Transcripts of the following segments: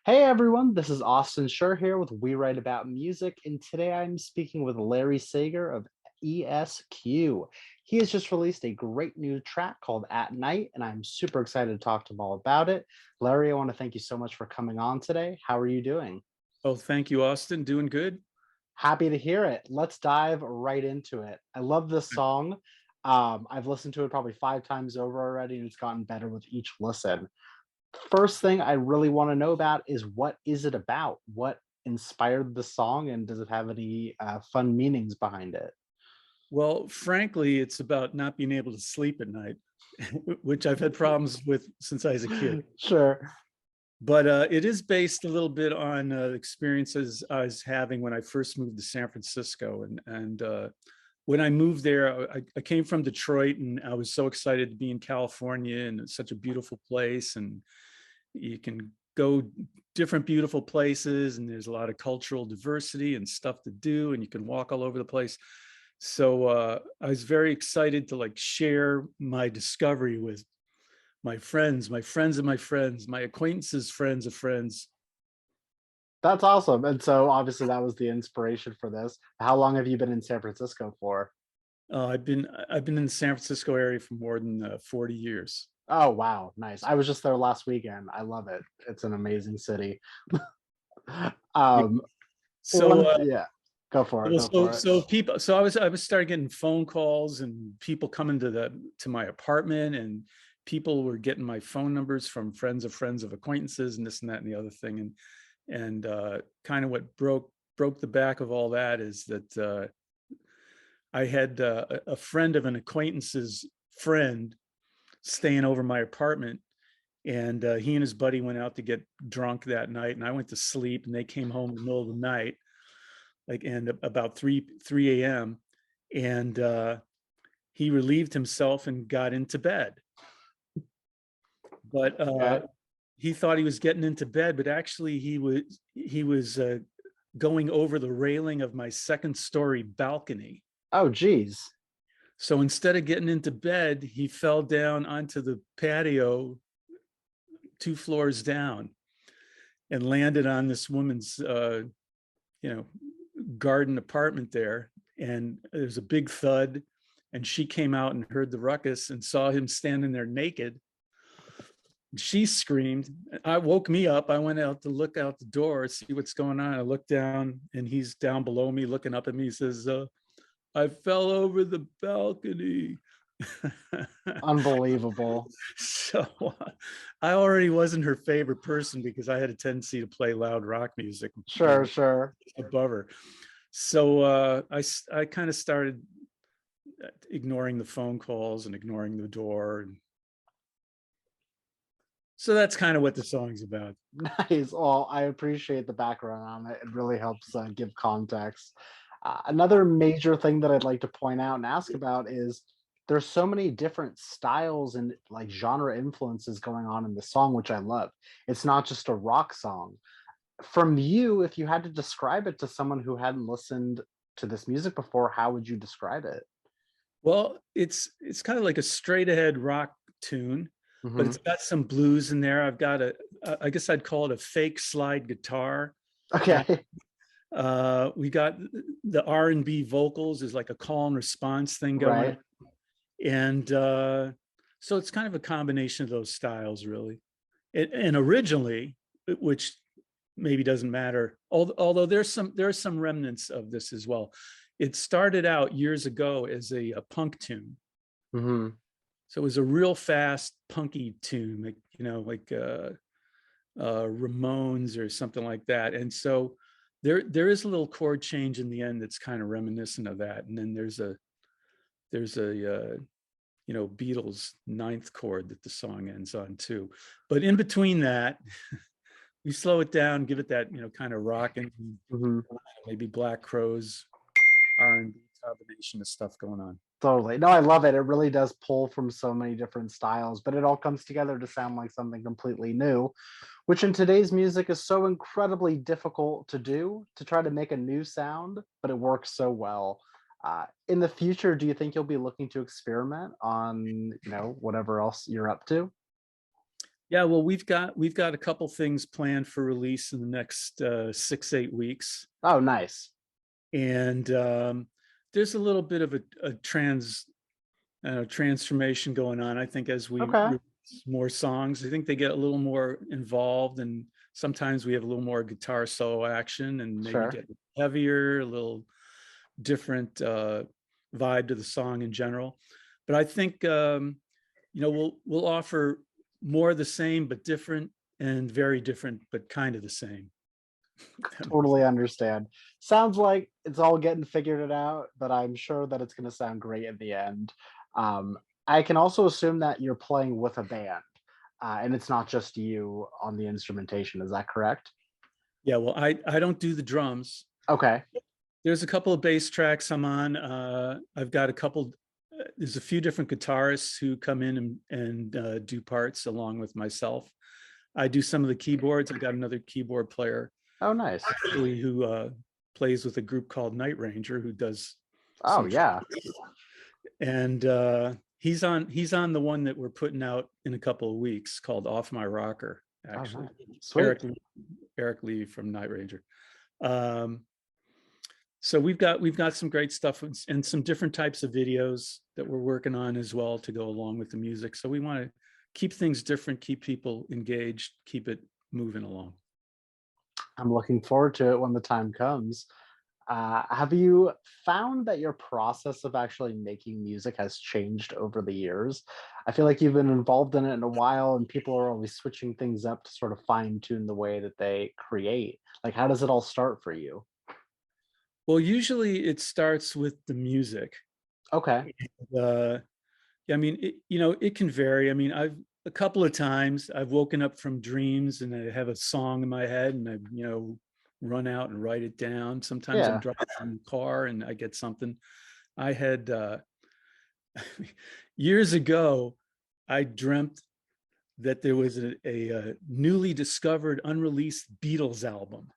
Hey everyone, this is Austin Schur here with We Write About Music, and today I'm speaking with Larry Sager of E.S.Q. He has just released a great new track called At Night, and I'm super excited to talk to him all about it. Larry, I want to thank you so much for coming on today. How are you doing? Oh, thank you, Austin. Doing good. Happy to hear it. Let's dive right into it. I love this song. I've listened to it probably 5 times over already, and it's gotten better with each listen. First thing I really want to know about is what is it about? What inspired the song, and does it have any fun meanings behind it? Well, frankly, it's about not being able to sleep at night, which I've had problems with since I was a kid. Sure. But it is based a little bit on experiences I was having when I first moved to San Francisco. And when I moved there, I came from Detroit, and I was so excited to be in California, and it's such a beautiful place, and you can go different beautiful places, and there's a lot of cultural diversity and stuff to do, and you can walk all over the place. So I was very excited to like share my discovery with my friends of my friends, my acquaintances, friends of friends. That's awesome. And so obviously that was the inspiration for this. How long have you been in San Francisco for? I've been in the San Francisco area for more than 40 years. Oh, wow. Nice. I was just there last weekend. I love it. It's an amazing city. Yeah. um, So yeah, go for it. well, Go so for it. so people, so I was started getting phone calls and people coming to my apartment, and people were getting my phone numbers from friends of acquaintances, and this and that and the other thing. And kind of what broke the back of all that is that I had a friend of an acquaintance's friend staying over my apartment, and he and his buddy went out to get drunk that night, and I went to sleep, and they came home in the middle of the night, like, and about 3 a.m. And he relieved himself and got into bed. But Okay. he thought he was getting into bed, but actually he was going over the railing of my second story balcony. Oh, geez. So instead of getting into bed, he fell down onto the patio 2 floors down and landed on this woman's you know garden apartment there. And there's a big thud, and she came out and heard the ruckus and saw him standing there naked. She screamed. I woke me up. I went out to look out the door, see what's going on. I looked down, and he's down below me looking up at me. He says, I fell over the balcony. Unbelievable. So I already wasn't her favorite person because I had a tendency to play loud rock music, Sure, sure. above her. So I kind of started ignoring the phone calls and ignoring the door. And so that's kind of what the song's about. Nice. Well, I appreciate the background on it. It really helps give context. Another major thing that I'd like to point out and ask about is there's so many different styles and like genre influences going on in the song, which I love. It's not just a rock song. From you, if you had to describe it to someone who hadn't listened to this music before, how would you describe it? Well, it's kind of like a straight ahead rock tune, but Hmm. it's got some blues in there. I've got I guess I'd call it a fake slide guitar. And Okay. we got the R&B vocals is like a call and response thing going on. Right. And so it's kind of a combination of those styles, really. And originally, which maybe doesn't matter, although there's some remnants of this as well. It started out years ago as a punk tune. Hmm. So it was a real fast punky tune, like like Ramones or something like that. And so there is a little chord change in the end that's kind of reminiscent of that. And then there's a Beatles ninth chord that the song ends on too. But in between that, we slow it down, give it that kind of rocking, Hmm. maybe Black Crowes R&B combination of stuff going on. Totally. No, I love it. It really does pull from so many different styles, but it all comes together to sound like something completely new, which in today's music is so incredibly difficult to do to try to make a new sound, but it works so well. In the future, do you think you'll be looking to experiment on, whatever else you're up to? Yeah, well, we've got a couple things planned for release in the next 6, 8 weeks, Oh, nice. and there's a little bit of a transformation going on. I think as we Okay, release more songs, I think they get a little more involved, and sometimes we have a little more guitar solo action, and maybe sure. get heavier, a little different vibe to the song in general. But I think we'll offer more of the same but different, and very different but kind of the same. Totally understand. Sounds like it's all getting figured it out, but I'm sure that it's gonna sound great in the end. Um, I can also assume that you're playing with a band, and it's not just you on the instrumentation, is that correct? Yeah, well, I don't do the drums. Okay, There's a couple of bass tracks I'm on. I've got a couple. There's a few different guitarists who come in and do parts along with myself. I do some of the keyboards. I got another keyboard player oh, nice. actually who plays with a group called Night Ranger who does Oh, some yeah. and he's on the one that we're putting out in a couple of weeks called Off My Rocker, Oh, actually. nice. Sweet. Eric Eric Lee from Night Ranger. Um, so we've got some great stuff and some different types of videos that we're working on as well to go along with the music. So we want to keep things different, keep people engaged, keep it moving along. I'm looking forward to it when the time comes. Have you found that your process of actually making music has changed over the years? I feel like you've been involved in it in a while, and people are always switching things up to sort of fine tune the way that they create. Like, how does it all start for you? Well, usually it starts with the music. Okay. Uh, I mean, it can vary. I mean, I've a couple of times I've woken up from dreams and I have a song in my head and I, run out and write it down. Sometimes I'm Yeah. driving in the car and I get something. I had years ago, I dreamt that there was a newly discovered unreleased Beatles album.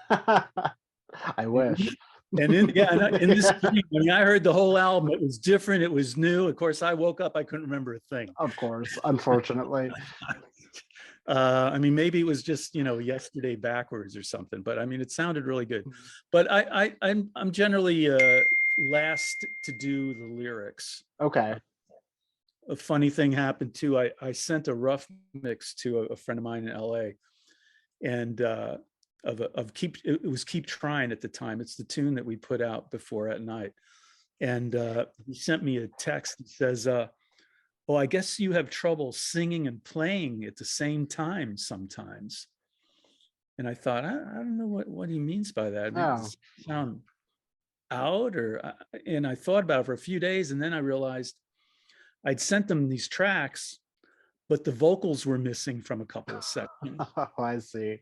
I wish. And in this dream, when I heard the whole album, it was different, it was new. Of course, I woke up, I couldn't remember a thing. Of course, unfortunately. I mean, maybe it was just yesterday backwards or something, but I mean, it sounded really good. But I'm generally last to do the lyrics. Okay. A funny thing happened too. I sent a rough mix to a friend of mine in L.A. and of keep it was Keep Trying at the time. It's the tune that we put out before at night, and he sent me a text that says, "Oh, I guess you have trouble singing and playing at the same time sometimes." And I thought, I don't know what he means by that. Maybe Oh. does it sound out or? And I thought about it for a few days, and then I realized I'd sent them these tracks, but the vocals were missing from a couple of sections. Oh, I see.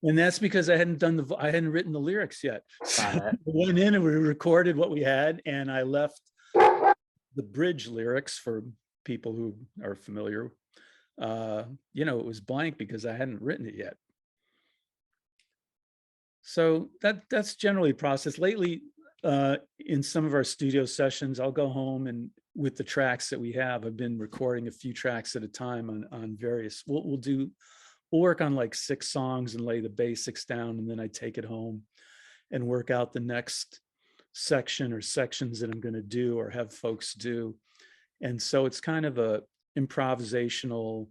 And that's because I hadn't written the lyrics yet. So Got it. we went in and we recorded what we had, and I left the bridge lyrics for people who are familiar. It was blank because I hadn't written it yet. So that's generally the process. Lately, in some of our studio sessions, I'll go home and with the tracks that we have, I've been recording a few tracks at a time on various. We'll work on like 6 songs and lay the basics down, and then I take it home and work out the next section or sections that I'm going to do or have folks do. And so it's kind of a improvisational,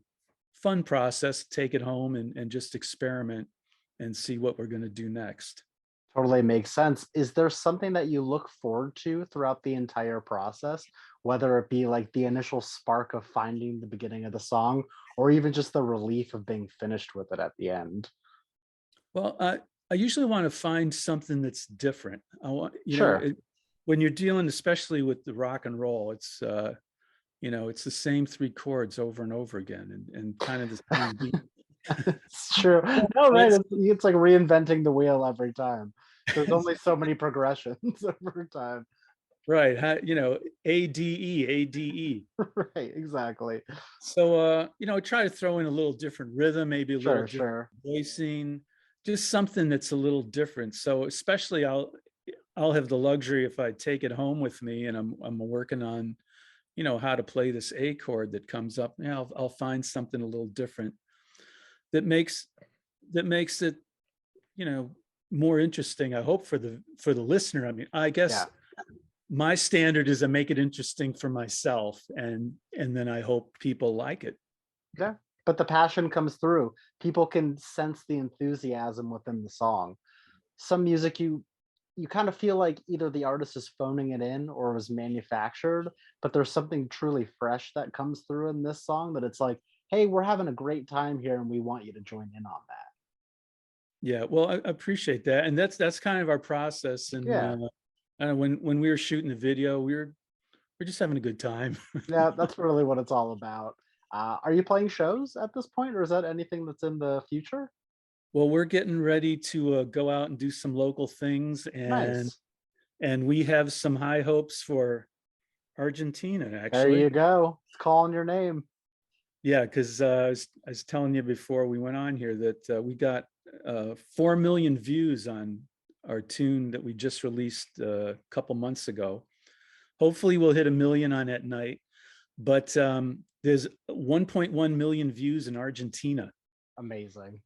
fun process. Take it home and just experiment and see what we're going to do next. Totally makes sense. Is there something that you look forward to throughout the entire process, whether it be like the initial spark of finding the beginning of the song, or even just the relief of being finished with it at the end? Well, I usually want to find something that's different. I want, Sure. when you're dealing, especially with the rock and roll, it's the same 3 chords over and over again and kind of the same beat. It's true. No, right. It's It's like reinventing the wheel every time. There's only so many progressions over time. right. ADE, ADE. Right, exactly. So, try to throw in a little different rhythm, maybe a little Sure, different sure. voicing, just something that's a little different. So, especially I'll have the luxury if I take it home with me and I'm working on, how to play this A chord that comes up. I'll find something a little different that makes it, more interesting, I hope, for the listener. I mean, I guess Yeah. my standard is I make it interesting for myself, and then I hope people like it. Yeah. But the passion comes through. People can sense the enthusiasm within the song. Some music you kind of feel like either the artist is phoning it in or it was manufactured, but there's something truly fresh that comes through in this song that it's like, hey, we're having a great time here and we want you to join in on that. Yeah, well, I appreciate that, and that's kind of our process. And Yeah. when we were shooting the video, we're just having a good time. Yeah, that's really what it's all about. Are you playing shows at this point, or is that anything that's in the future? Well, we're getting ready to go out and do some local things, Nice. and we have some high hopes for Argentina, There actually. you go. It's calling your name. Yeah, because I was telling you before we went on here that we got 4 million views on our tune that we just released a couple months ago. Hopefully, we'll hit 1 million on that night. But there's 1.1 million views in Argentina. Amazing.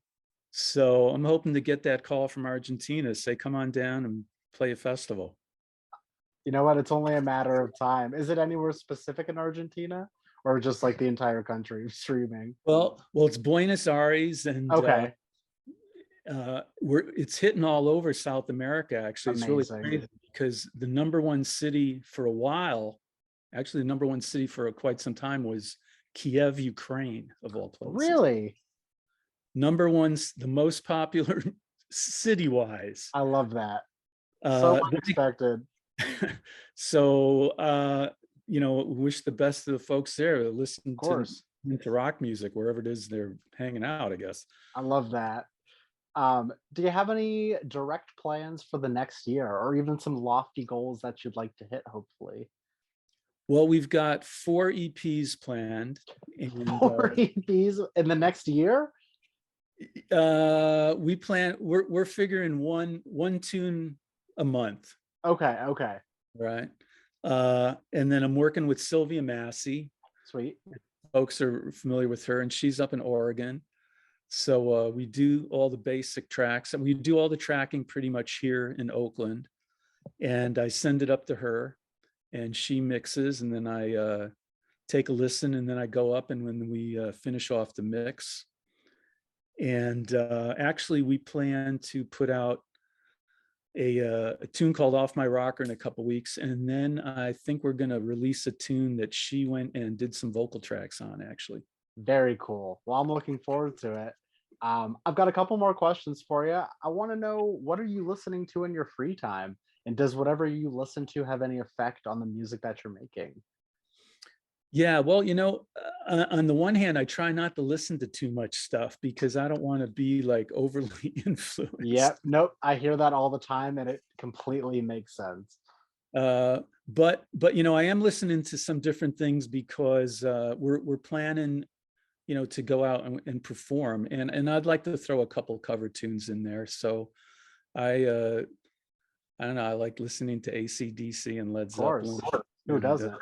So I'm hoping to get that call from Argentina, say, come on down and play a festival. You know what? It's only a matter of time. Is it anywhere specific in Argentina or just like the entire country streaming? Well, it's Buenos Aires, and Okay. it's hitting all over South America. Actually, it's really Amazing. crazy because the number one city for a while, actually, the number one city for quite some time was Kiev, Ukraine, of all places. Really? Number one's the most popular city-wise. I uh, love that. So Uh, unexpected. so wish the best to the folks there that Of listen course. to rock music wherever it is they're hanging out, I guess. I love that. Do you have any direct plans for the next year or even some lofty goals that you'd like to hit, hopefully? Well, we've got 4 EPs planned, and 4 EPs in the next year? we're figuring one tune a month, Okay, okay. right? And then I'm working with Sylvia Massy. Sweet. Folks are familiar with her, and she's up in Oregon. So we do all the basic tracks, and we do all the tracking pretty much here in Oakland. And I send it up to her, and she mixes, and then I take a listen, and then I go up, and when we finish off the mix. And actually, we plan to put out a tune called "Off My Rocker" in a couple weeks, and then I think we're going to release a tune that she went and did some vocal tracks on, actually. Very cool. Well, I'm looking forward to it. I've got a couple more questions for you. I want to know, what are you listening to in your free time? And does whatever you listen to have any effect on the music that you're making? Yeah, well, on the one hand, I try not to listen to too much stuff because I don't want to be like overly influenced. Yep. Nope. I hear that all the time and it completely makes sense. But I am listening to some different things because we're planning, to go out and perform, and I'd like to throw a couple cover tunes in there. So I don't know, I like listening to AC/DC and Led Of Zeppelin course. Who and doesn't?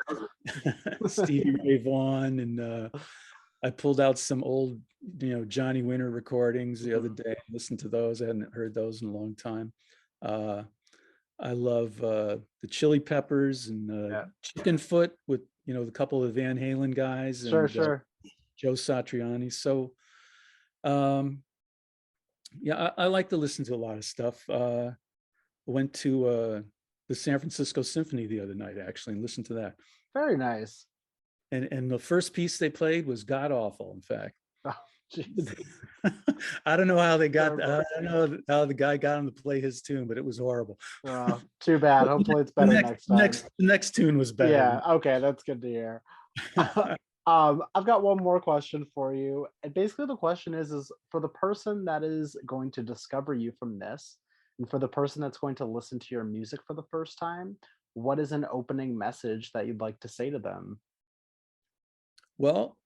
Stevie Ray Vaughan, and I pulled out some old, Johnny Winter recordings the other Mhm. day. Listened to those. I hadn't heard those in a long time. Uh, I love the Chili Peppers and Yeah. Chicken Foot with the couple of Van Halen guys Sure, and sure. Joe Satriani. So um, yeah, I like to listen to a lot of stuff. Went to the San Francisco Symphony the other night, actually, and listened to that. Very nice. And the first piece they played was god awful, in fact. Oh, jeez. I don't know how they got. Terrible. I don't know how the guy got him to play his tune, but it was horrible. Too bad. But Hopefully it's the better next next time. next the next tune was better. Yeah, okay, that's good to hear. I've got one more question for you. And basically the question is for the person that is going to discover you from this, and for the person that's going to listen to your music for the first time, what is an opening message that you'd like to say to them? Well,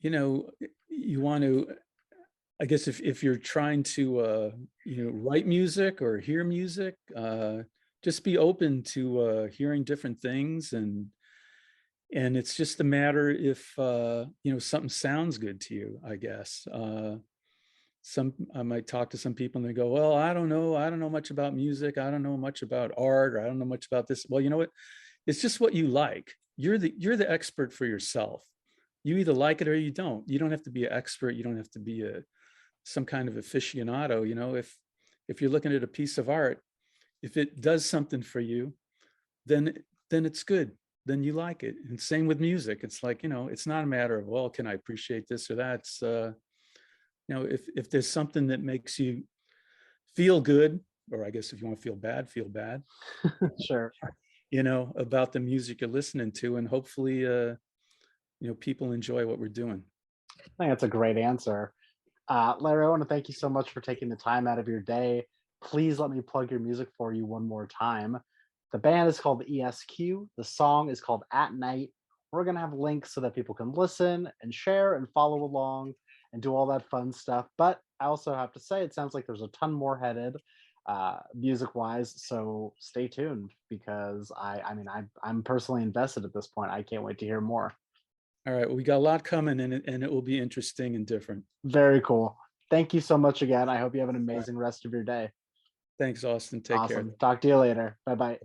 you want to. I guess if you're trying to write music or hear music, just be open to hearing different things, And it's just a matter if, something sounds good to you, I guess. I might talk to some people and they go, well, I don't know much about music. I don't know much about art, or I don't know much about this. Well, you know what? It's just what you like. You're the expert for yourself. You either like it or you don't. You don't have to be an expert. You don't have to be some kind of aficionado. If you're looking at a piece of art, if it does something for you, then then it's good. Then you like it. And same with music. It's like, it's not a matter of, well, can I appreciate this or that? It's if there's something that makes you feel good, or I guess if you want to feel bad, Sure. about the music you're listening to, and hopefully people enjoy what we're doing. I think that's a great answer. Larry, I want to thank you so much for taking the time out of your day. Please let me plug your music for you one more time. The band is called E.S.Q. The song is called At Night. We're going to have links so that people can listen and share and follow along and do all that fun stuff. But I also have to say, it sounds like there's a ton more headed music wise. So stay tuned because I'm personally invested at this point. I can't wait to hear more. All right, well, we got a lot coming, and it will be interesting and different. Very cool. Thank you so much again. I hope you have an All right, amazing rest of your day. thanks, Austin. Take care. Awesome. Talk to you later. Bye bye.